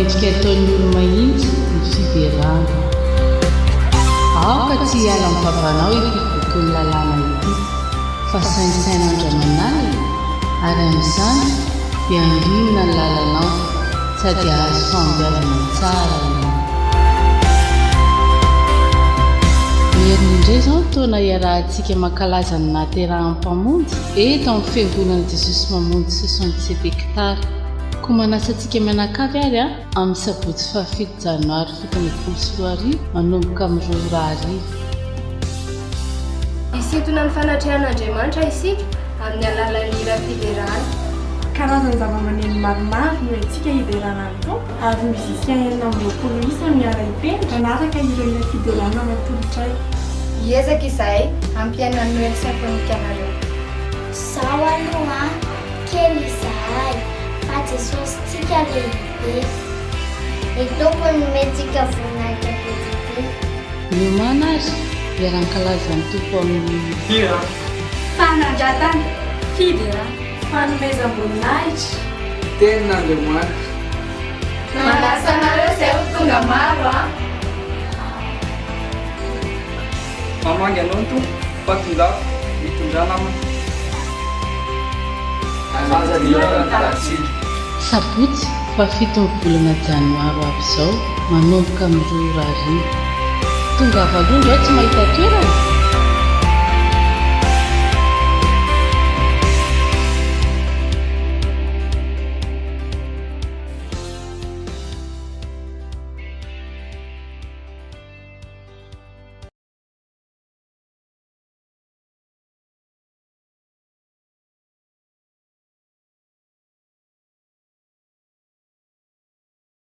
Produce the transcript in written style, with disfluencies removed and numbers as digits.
mendrika ataon'ny olo mahitsy ny fiderana. Aoka tsy hiala amin'ny vavanao ity boky ny lalàna ity, fa sainsain'Andriamanala ary amin'izany dia andrinina ny lalanao sady ahazo fambiavana tsara ianao. Mieriny indray izao ny taona iarahantsika mankalaza ny nahaterahan'ny mpamonjy eto amin'ny fiangonan'i Jesosy mamonjy 67 hektara. Koa manasa antsika mianakavy ary amin'ny sabotsy 7 janoary 2024 manomboka amin'ny 2:00. Isintona ny fanatrehan'Andriamanitra isika amin'ny alalan'ny hira fiderana. Karazana zava-maneno maromaro no antsika hiderana amin'izao ary mizisika enina amby 20 isa miara hipendra manaraka ireo hira fiderana matolotray. Hiezaka izahay hampiainan'ny Noely symphonique anareo. Zao aloha kely izahay fa Jesosy tsika lehibe. Ny tompony metsika voninahitra bedibe. Miomana azy iarankalaza ny tompo amin'ny hira, Fanandratana, fiderana, fanomezam-boninahitra, tenin'Andriamanitra. manasa anareo izay ho tonga maro Mamangy anao ny tompo, fatondafo, mitondra namana. Azadilana tatsika. sabotsy 7 volana janoary avy izao manomboka amin'ny 2:00. Tonga valondra tsy mahita toerana.